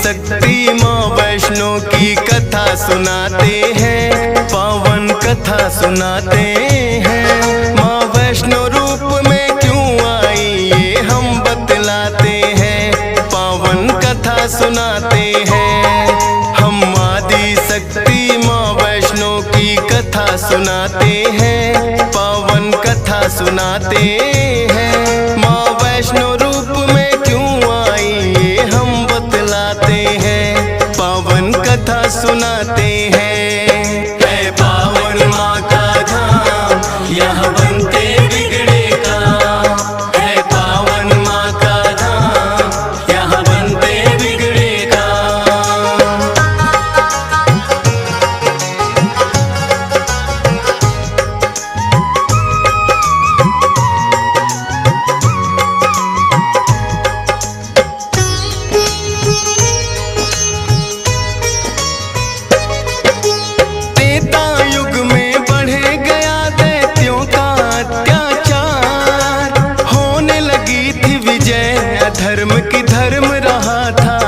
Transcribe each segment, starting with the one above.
शक्ति माँ वैष्णो की कथा सुनाते हैं, पावन कथा सुनाते हैं। माँ वैष्णो रूप में क्यों आई ये हम बतलाते हैं, पावन कथा सुनाते हैं। हम आदि शक्ति माँ वैष्णो की कथा सुनाते हैं, पावन कथा सुनाते हैं। माँ वैष्णो रूप में क्यों आई ये हम बतलाते हैं, पावन कथा सुनाते हैं। है पावन माँ का धाम यहाँ बनते बिगड़े काम, है पावन माँ का धाम यहाँ बनते बिगड़े काम। धर्म की धर्म रहा था,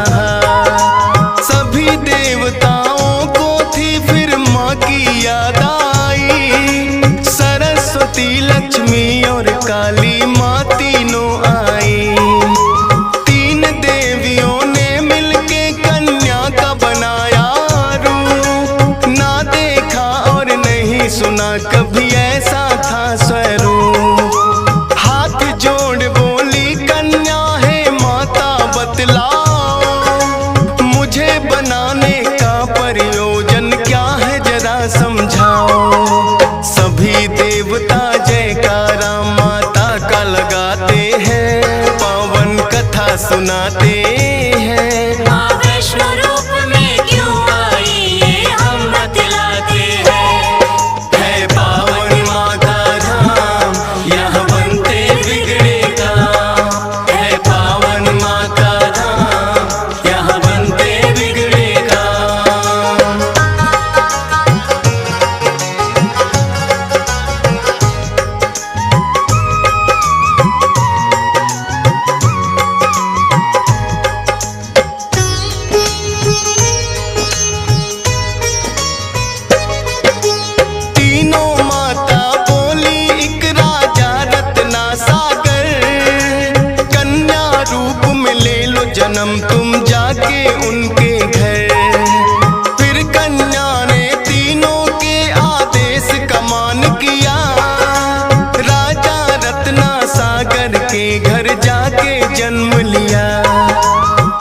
सभी देवताओं को थी फिर माँ की याद आई। सरस्वती लक्ष्मी और काली माँ तीनों आई। तीन देवियों ने मिलके कन्या का बनाया रूप, ना देखा और नहीं सुना कभी ऐसा था स्वरूप। हाथ जोड़ बोली कन्या मुझे बनाने का प्रयोजन क्या है जरा समझाओ। सभी देवता जयकारा माता का लगाते हैं, पावन कथा सुनाते हैं। माँ वैष्णो रूप में क्यों आई ये हम बतलाते हैं। है पावन माँ का धाम यहाँ बनते बिगड़े काम, है पावन माँ का जन्म तुम जाके उनके घर। फिर कन्या ने तीनों के आदेश का मान किया, राजा रत्ना सागर के घर जाके जन्म लिया।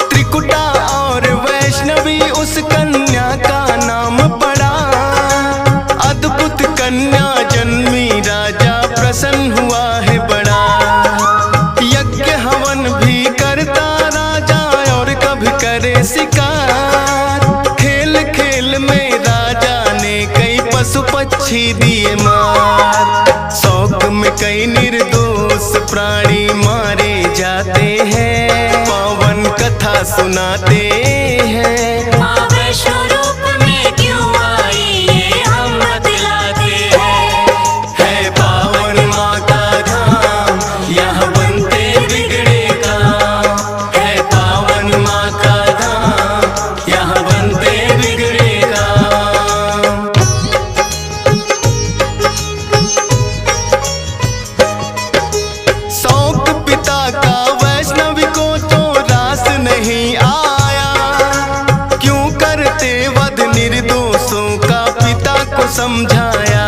त्रिकुटा और वैष्णवी उस कन्या का नाम पड़ा। अद्भुत कन्या जन्मी राजा प्रसन्न हुआ है बड़ा। यज्ञ हवन भी करता करे शिकार। खेल खेल में राजा ने कई पशु पक्षी दिए मार। शौक में कई निर्दोष प्राणी मारे जाते हैं, पावन कथा सुनाते हैं। माँ वैष्णो रूप में क्यों आई ये हम बतलाते हैं। है पावन माँ का धाम यहाँ बनते बिगड़े काम, है पावन माँ का यहाँ बनते बिगड़े काम। शौक पिता का वैष्णवी को तो रास नहीं आया, क्यों करते वध निर्दोषों का पिता को समझाया।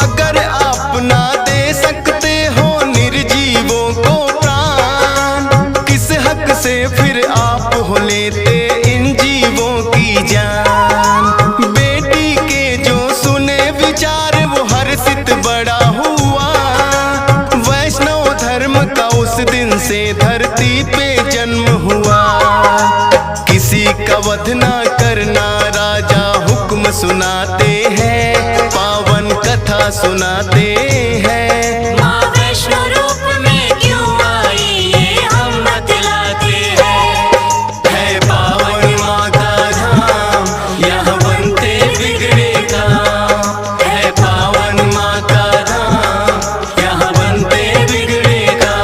अगर आप ना दे सकते हो निर्जीवों को प्राण, किस हक से फिर आप हो लेते इन जीवों की जान। बेटी के जो सुने विचार वो हर्षित बड़ा हुआ। वैष्णव धर्म का उस दिन से धरती पे जन्म हुआ। किसी का वध ना करना राजा हुक्म सुनाते हैं, पावन कथा सुनाते हैं। माँ वैष्णो रूप में क्यों आई ये हम बतलाते हैं। है पावन माँ का धाम यहाँ बनते बिगड़े काम, है पावन माँ का धाम यहाँ बनते बिगड़े काम।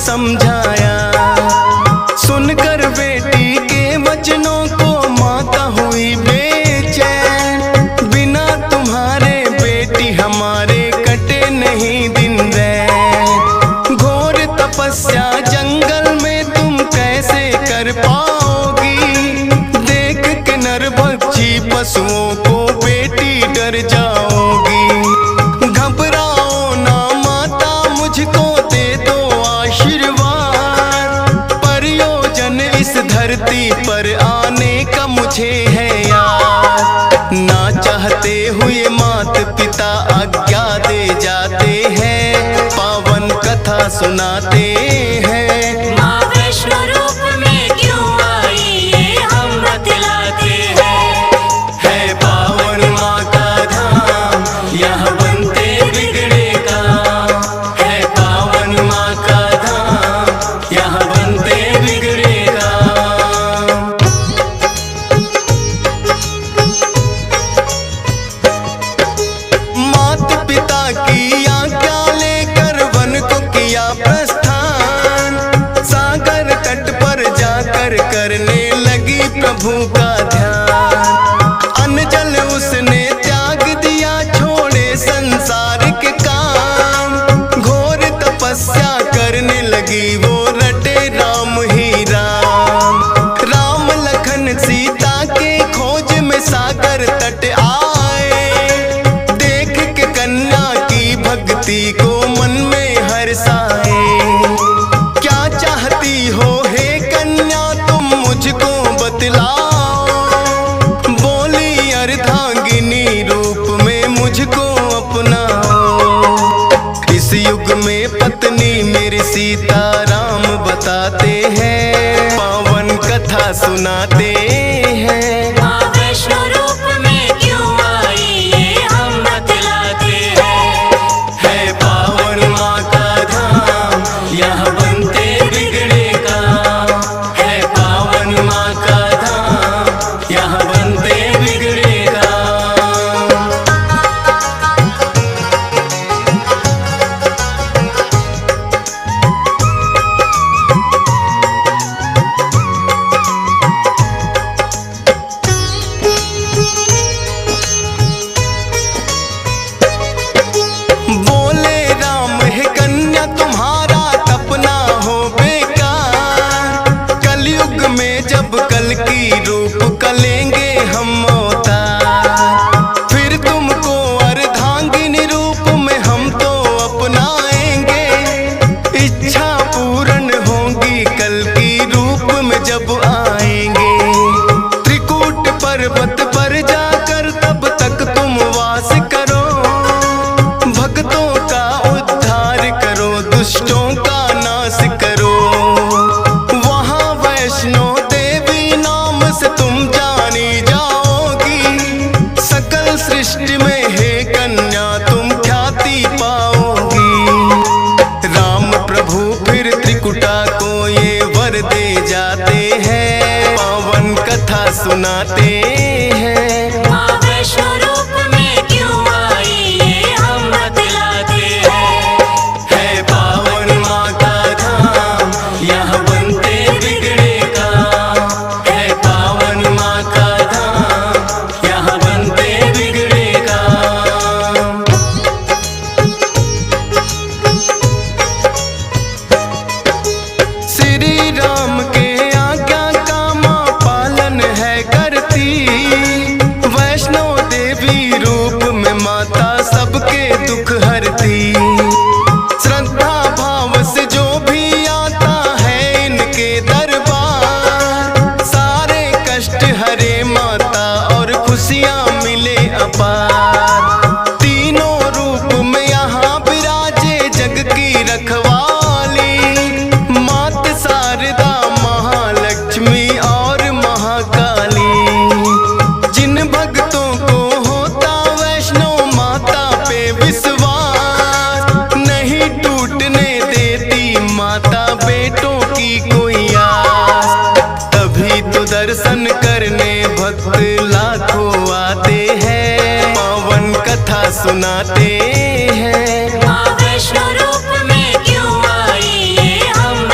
समझाया। सुनकर बेटी के वचनों को माता हुई बेचैन। बिना तुम्हारे बेटी हमारे कटे नहीं दिन रैन। घोर तपस्या जंगल में तुम कैसे कर पाओगी। देख के नरभक्षी पशुओं को बेटी डर जाओगी। घबराओ ना माता, मुझको दे दो आशीर्वाद। प्रयोजन इस धरती पर आने का मुझे है याद। ना चाहते हुए माता पिता आज्ञा दे जाते हैं। पावन कथा सुनाते हैं। माँ वैष्णो रूप में क्यों आई ये हम बतलाते हैं। है पावन माँ का धाम, यहाँ बनते बिगड़े काम। है पावन माँ का धाम, यहाँ बनते बिगड़े काम। माता पिता की आज्ञा लेकर वन को किया प्रस्थान। सागर तट पर जाकर करने लगी प्रभु का ध्यान। अन्न जल उसने त्याग दिया, छोड़े संसार के काम। घोर तपस्या करने लगी वो, रटे राम ही राम। राम लखन सीता के खोज में सागर तट आए। देख के कन्या की भक्ति को मन में हर्षाए। क्या चाहती हो हे कन्या तुम मुझको बतलाओ। बोली अर्धांगिनी रूप में मुझको अपनाओ। इस युग में पत्नी मेरी सीता राम बताते हैं। पावन कथा सुनाते हैं। माँ वैष्णो रूप में क्यों आई ये हम बतलाते हैं। है पावन माँ का धाम, यहाँ बनते बिगड़े काम। है पावन माँ का धाम, यहाँ बनते बिगड़े काम। बोले राम है कन्या तुम्हारा तपना हो बेकार। कलयुग में जब कल की रूप कलेंगे हम अवतार। फिर तुमको अर्धांगिनी रूप में हम तो अपनाएंगे। इच्छा पूर्ण होगी कल की रूप में जब आएंगे। त्रिकूट पर्वत पर जाकर तब तक तुम वास करो। भक्तों का उद्धार करो, दुष्टों का नाश करो। वहाँ वैष्णो देवी नाम से तुम जानी जाओगी। सकल सृष्टि में हे कन्या तुम ख्याति पाओगी। राम प्रभु फिर त्रिकुटा को ये वर दे जाते हैं। पावन कथा सुनाते हैं। माँ वैष्णो रूप में क्यों आई ये हम बतलाते हैं। है पावन माँ का धाम, यहाँ बनते बिगड़े काम। है पावन माँ का धाम, यहाँ बनते बिगड़े काम। श्री राम के आज्ञा का माँ पालन है करती। वैष्णो देवी रूप में माता सबके दुख हरती। श्रद्धा भाव से जो भी आता है इनके दरबार। सारे कष्ट हरे माता और खुशियाँ मिले अपार। तीनों रूप में यहाँ विराजे जग की रखवाली। मात शारदा महालक्ष्मी और महाकाली। जिन भक्तों को होता वैष्णो माता पे विश्वास। नहीं टूटने देती माता बेटों की कोई आस। तभी तो दर्शन करने भक्त लाखों आते हैं। पावन कथा सुनाते हैं। माँ वैष्णो रूप में क्यों आई ये हम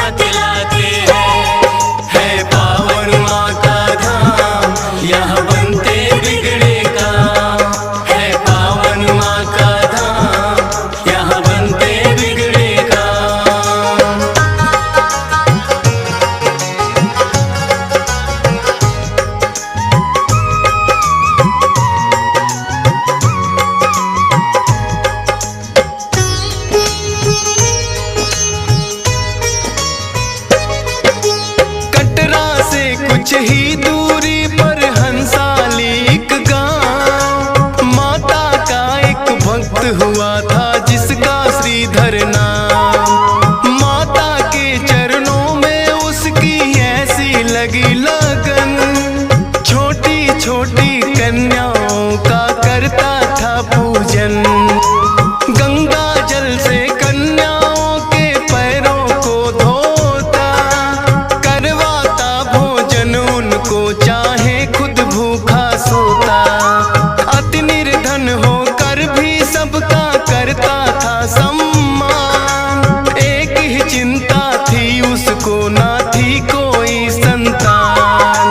कुछ ही दूरी पर हंसाली एक गांव, माता का एक भक्त हुआ था जिसका श्रीधर नाम। माता के चरणों में उसकी ऐसी लगी लगन, छोटी छोटी कन्याओं का करता था पूजन। गंगा जल से कन्याओं के पैरों को धोता, करवाता भोजन उनको चाहे खुद भूखा सोता। अति निर्धन होकर भी सबका करता था सम्मान, एक ही चिंता थी उसको ना थी कोई संतान।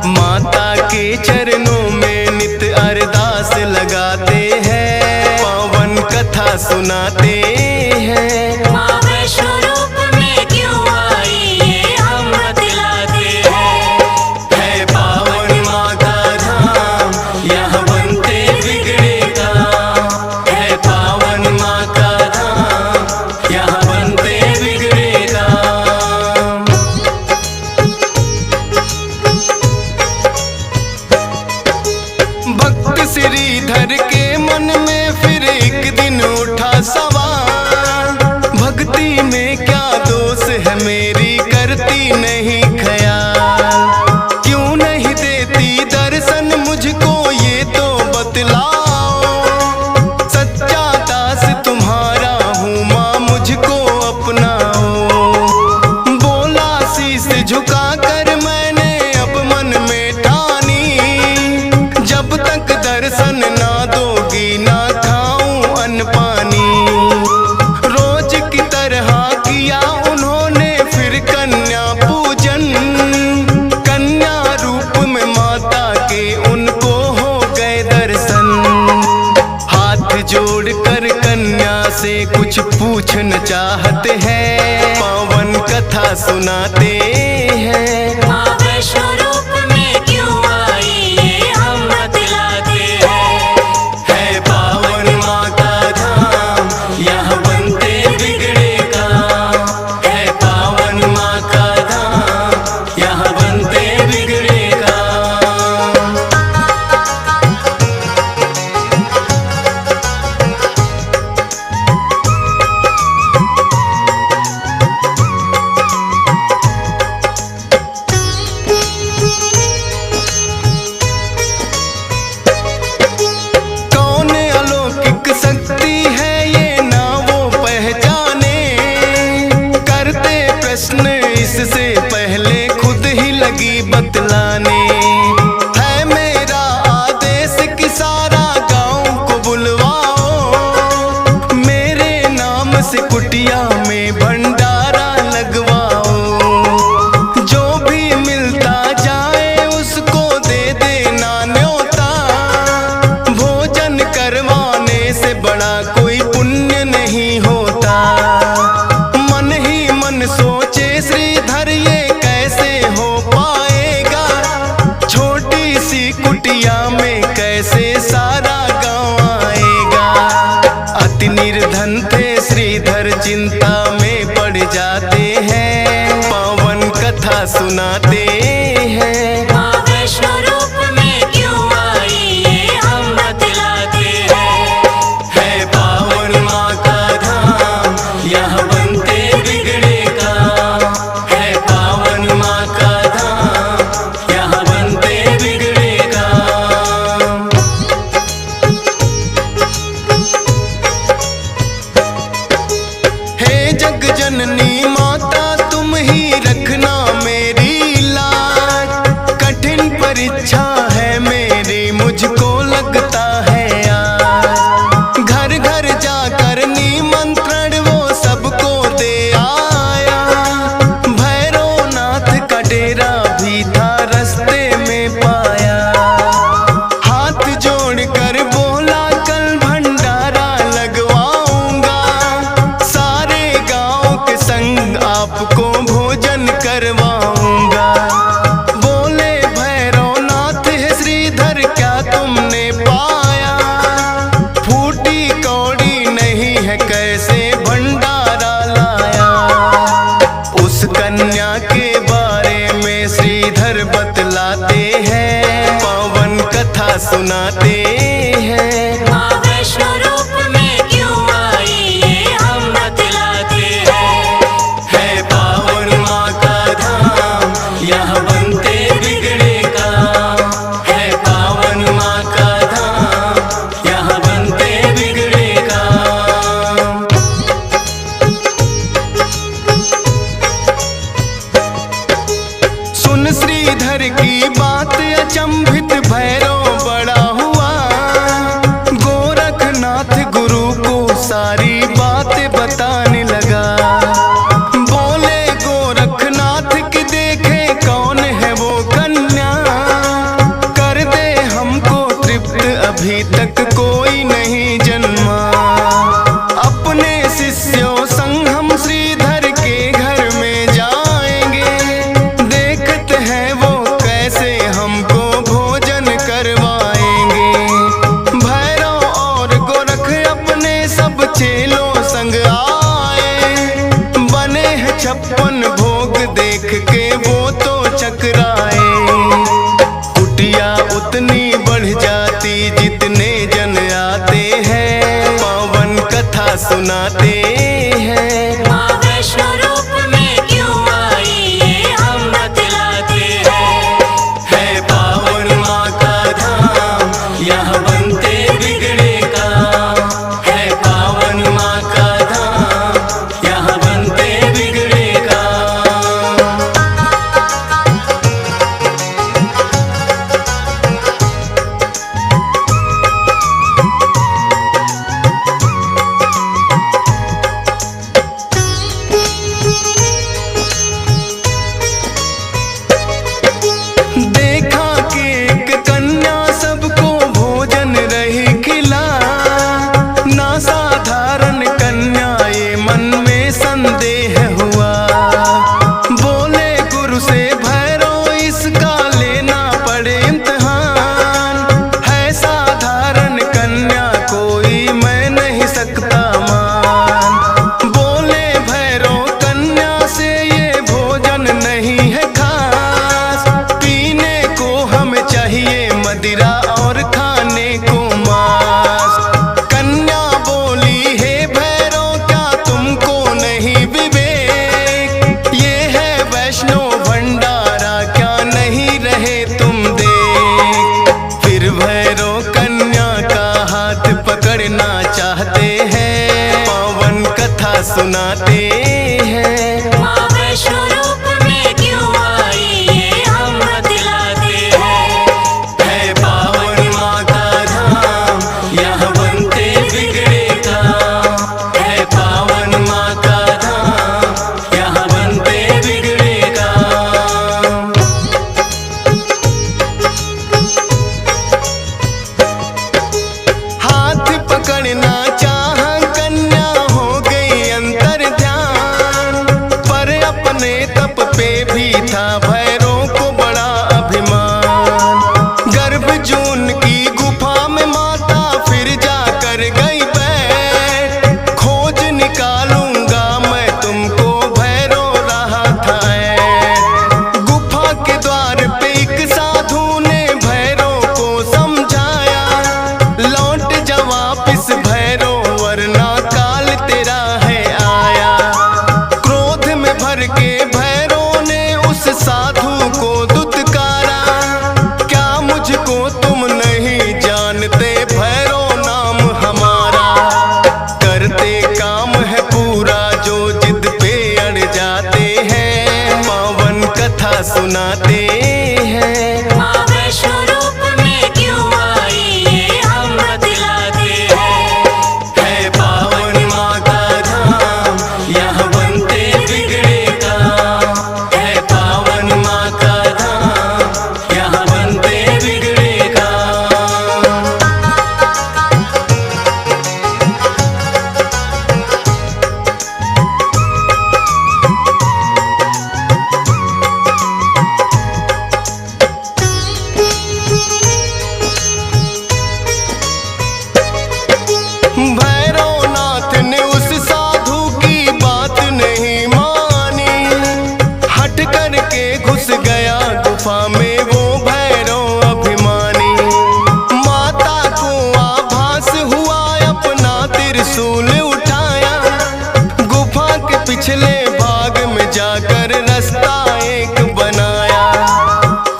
माता के चरणों में नित अरदास लगाते हैं, पावन कथा सुनाते हैं। माँ वैष्णो रूप में क्यों आई ये हम बतलाते हैं। है पावन माँ का धाम, यहाँ बनते बिगड़े काम। है पावन माँ का धाम, यहाँ बनते बिगड़े काम। भक्त श्रीधर के मन में फिर एक दिन उठा सवाल, भक्ति में क्या दोष है मेरी करती नहीं ख्याल। क्यों नहीं देती दर्शन मुझको ये तो बतलाओ, सच्चा दास तुम्हारा हूँ माँ मुझको अपनाओ। बोला शीश झुका कर मैंने अब मन में ठानी, जब तक दर्शन ना दोगी ना खाऊं अन्न पानी। रोज की तरह किया उन्होंने फिर कन्या पूजन, कन्या रूप में माता के उनको हो गए दर्शन। हाथ जोड़कर कन्या से कुछ पूछना चाहते हैं, पावन कथा सुनाते हैं। माँ वैष्णो रूप में क्यों आई ये हम बतलाते हैं। है पावन माँ का धाम, यहाँ बनते बिगड़े काम। है पावन माँ का धाम, यहाँ बनते बिगड़े काम। कौन अलौकिक शक्ति है ये ना वो पहचाने, करते प्रश्न इससे पहले खुद ही लगी बतलाने। है मेरा आदेश कि सारा गांव को बुलवाओ, मेरे नाम से कुटिया में भंडारा लगवाओ। जो भी मिलता जाए उसको दे देना न्योता, भोजन करवाने से बड़ा कोई पुण्य नहीं होता। मन ही मन सोचे श्रीधर ये कैसे हो पाएगा, छोटी सी कुटिया में कैसे सारा गांव आएगा। अति निर्धन थे श्रीधर चिंता में पड़ जाते हैं, पावन कथा सुनाते हैं। माँ वैष्णो रूप में क्यों आई ये हम बतलाते हैं। है पावन माँ का धाम, यहाँ बनते बिगड़े काम। है पावन माँ का धाम, यहाँ बनते बिगड़े काम। हे जग जननी माता तुम ही रखना मेरी लाज, कठिन परीक्षा है मेरी मुझको लगता है आज। घर घर जाकर निमंत्रण वो सबको दे आया, भैरवनाथ का डेरा भी था रास्ते में पाया। हाथ जोड़कर बोला कल भंडारा लगवाऊंगा, सारे गांव के संग आपको भोजन करवाऊंगा। बोले भैरवनाथ है श्रीधर क्या तुमने पाया, फूटी कौड़ी नहीं है कैसे भंडारा लाया। उस कन्या के बारे में श्रीधर बतला सुनाते हैं। माँ वैष्णो रूप में क्यों आई ये हम बतलाते हैं। है पावन माँ का धाम, यहाँ बनते बिगड़े काम। है पावन माँ का धाम, यहाँ बनते बिगड़े काम। सुन श्रीधर की बात अचंभित भैरव बड़ा हुआ। गोरखनाथ गुरु को सारी बातें बताने लगा। बोले गोरखनाथ की देखे कौन है वो कन्या। कर दे हमको तृप्त अभी तक कोई नहीं जन्मा। अपने शिष्यों संग हम श्रीधर के घर में जाएंगे। देखते हैं वो कैसे हमको भोजन करवाएंगे। भैरव और गोरख अपने सब चेलों संग आए। बने हैं 56 भोग देख के वो तो चकराए। कुटिया उतनी बढ़ जाती जितने जन आते हैं। पावन कथा सुनाते हैं। माँ वैष्णो रूप में क्यों आई ये हम बतलाते हैं। है पावन माँ का धाम, यहाँ बनते बिगड़े काम। है पावन माँ का धाम, यहाँ बनते बिगड़े काम। देखा कि एक कन्या सबको भोजन रही खिला। ना साधारण कन्या ये मन में संदेह हुआ। बोले गुरु से भैरव इसका लेना पड़े इम्तिहान। है साधारण कन्या कोई मैं नहीं सकता मान। बोले भैरव कन्या से ये भोजन नहीं है खास। पीने को हमें चाहिए मदिरा और खाने को मांस। कन्या बोली हे भैरव क्या तुमको नहीं विवेक। ये है वैष्णो भंडारा क्या नहीं रहे तुम देख। फिर भैरव कन्या का हाथ पकड़ना चाहते हैं। पावन कथा सुनाते हैं। माँ वैष्णो रूप में क्यों आई ये हम बतलाते हैं। है पावन माँ का धाम, यहाँ बनते बिगड़े काम। है पावन माँ का धाम, यहाँ बनते बिगड़े काम। हाथ पकड़ना चाह कन्या हो गई अंतर ध्यान। पर अपने तप पे भी था भैरव को बड़ा अभिमान। गर्भ जून की गुफा में माता फिर जाकर गई बैठ। खोज निकालूंगा मैं तुमको भैरव रहा था ऐठ। गुफा के द्वार पे एक साधु ने भैरव को समझाया। लौट जा वापिस भैरव वरना काल तेरा है आया। क्रोध में भर के भैरव ने उस साधु को दुत्कारा। क्या मुझको तुम नहीं जानते भैरव नाम हमारा। करते काम है पूरा जो जिद पे अड़ जाते हैं। पावन कथा सुनाते हैं। माँ वैष्णो रूप में क्यों आई ये हम बतलाते हैं। है पावन माँ का धाम, यहाँ बनते बिगड़े काम। है पावन माँ का धाम, यहाँ बनते बिगड़े काम। बाग में जाकर रास्ता एक बनाया।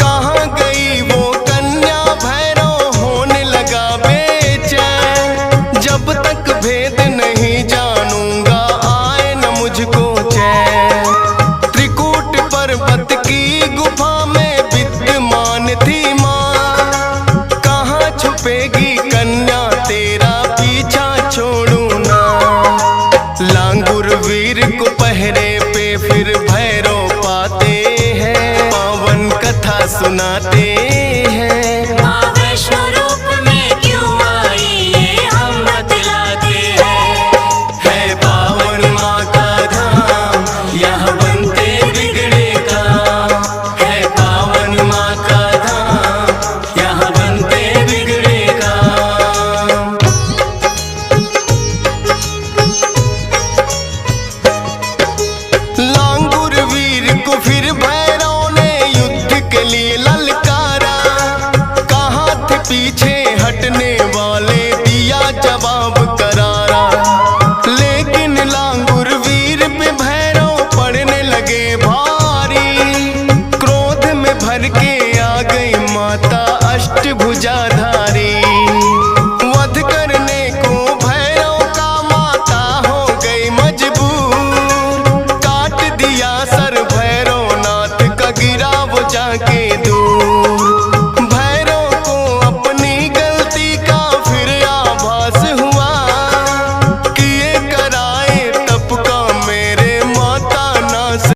कहाँ गई वो कन्या भैरव होने लगा बेचैन। जब तक भेद नहीं जानूंगा आए न मुझको चैन। त्रिकूट पर्वत की गुफा में विद्यमान थी माँ। कहाँ छुपेगी कन्या तेरा पीछा छोड़ू ना। लांगुर वीर को पहरे पे फिर भैरव पाते हैं। पावन कथा सुनाते